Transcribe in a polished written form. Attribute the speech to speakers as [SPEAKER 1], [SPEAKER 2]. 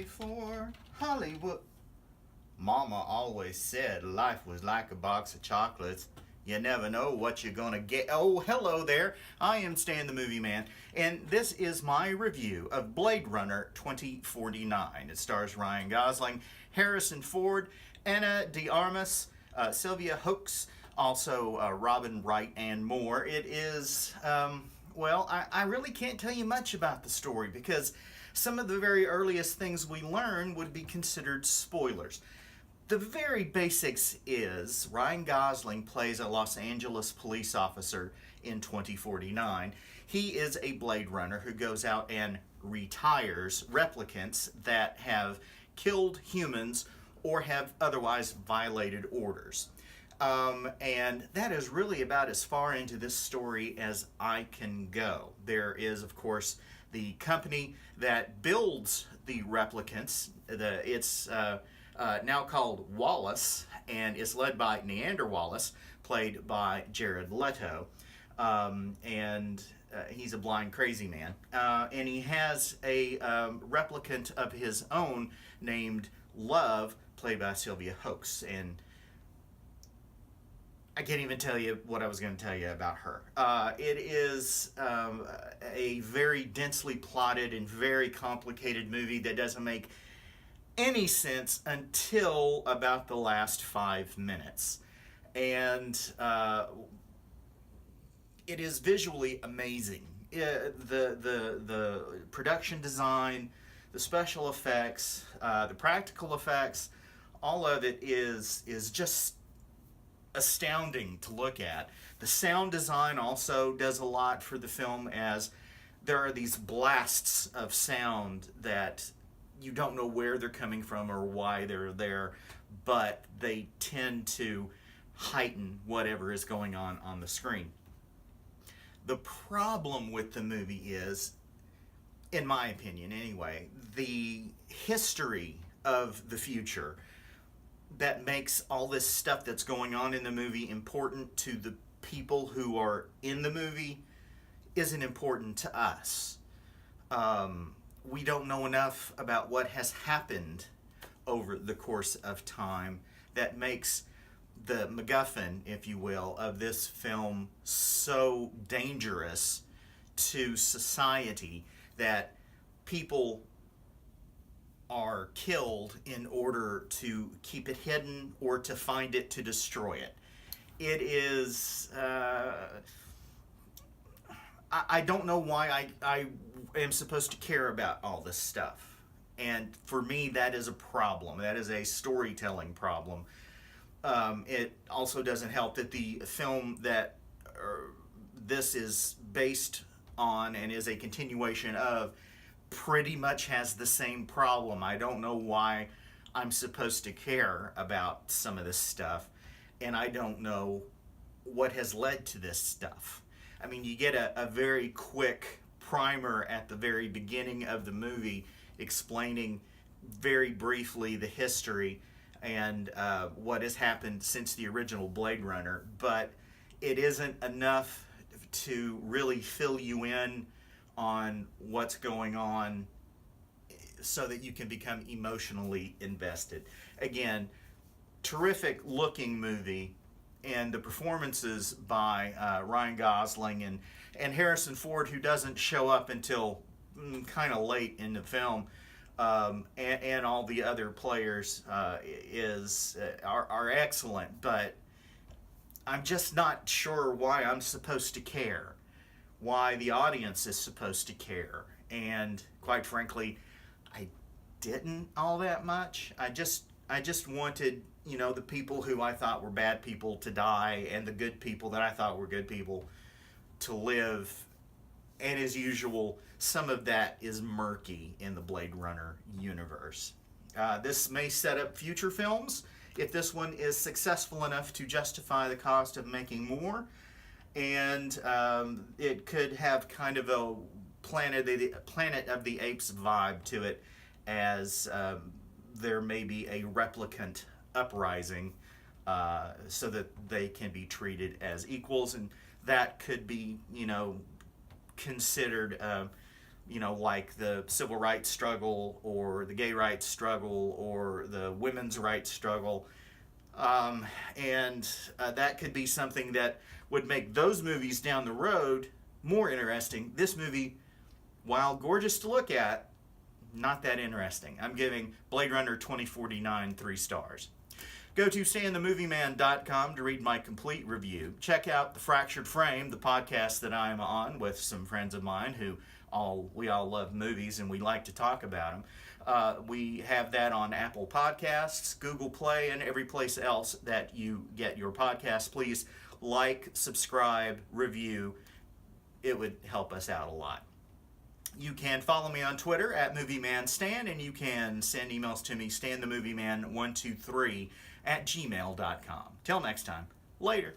[SPEAKER 1] ready for Hollywood. Mama always said life was like a box of chocolates. You never know what you're gonna get. Oh, hello there. I am Stan the Movie Man, and this is my review of Blade Runner 2049. It stars Ryan Gosling, Harrison Ford, Ana de Armas, Sylvia Hoeks, also Robin Wright, and more. It is, I really can't tell you much about the story because some of the very earliest things we learn would be considered spoilers. The very basics is Ryan Gosling plays a Los Angeles police officer in 2049. He is a Blade Runner who goes out and retires replicants that have killed humans or have otherwise violated orders. And that is really about as far into this story as I can go. There is, of course, the company that builds the replicants. It's now called Wallace, and is led by Niander Wallace, played by Jared Leto. He's a blind, crazy man. And he has a replicant of his own named Love, played by Sylvia Hoeks. And I can't even tell you what I was going to tell you about her. It is a very densely plotted and very complicated movie that doesn't make any sense until about the last 5 minutes. And it is visually amazing. The production design, the special effects, the practical effects, all of it is just astounding to look at. The sound design also does a lot for the film, as there are these blasts of sound that you don't know where they're coming from or why they're there, but they tend to heighten whatever is going on the screen. The problem with the movie is, in my opinion anyway, the history of the future that makes all this stuff that's going on in the movie important to the people who are in the movie isn't important to us. We don't know enough about what has happened over the course of time that makes the MacGuffin, if you will, of this film so dangerous to society that people are killed in order to keep it hidden or to find it to destroy it. It is... I don't know why I am supposed to care about all this stuff. And for me, that is a problem. That is a storytelling problem. It also doesn't help that the film that this is based on and is a continuation of pretty much has the same problem. I don't know why I'm supposed to care about some of this stuff, and I don't know what has led to this stuff. I mean, you get a very quick primer at the very beginning of the movie explaining very briefly the history and what has happened since the original Blade Runner, but it isn't enough to really fill you in on what's going on so that you can become emotionally invested. Again, terrific looking movie, and the performances by Ryan Gosling and Harrison Ford, who doesn't show up until kind of late in the film, and all the other players are excellent, but I'm just not sure why I'm supposed to care, why the audience is supposed to care. And quite frankly, I didn't all that much. I just wanted, the people who I thought were bad people to die, and the good people that I thought were good people to live. And as usual, some of that is murky in the Blade Runner universe. This may set up future films if this one is successful enough to justify the cost of making more. And it could have kind of a Planet of the Apes vibe to it, as there may be a replicant uprising so that they can be treated as equals, and that could be, considered like the civil rights struggle or the gay rights struggle or the women's rights struggle. And that could be something that would make those movies down the road more interesting. This movie, while gorgeous to look at, not that interesting. I'm giving Blade Runner 2049 3 stars. Go to stayinthemovieman.com to read my complete review. Check out The Fractured Frame, the podcast that I'm on with some friends of mine who we all love movies and we like to talk about them. We have that on Apple Podcasts, Google Play, and every place else that you get your podcasts. Please like, subscribe, review. It would help us out a lot. You can follow me on Twitter at MovieManStan, and you can send emails to me, StanTheMovieMan123 @gmail.com. Till next time, later.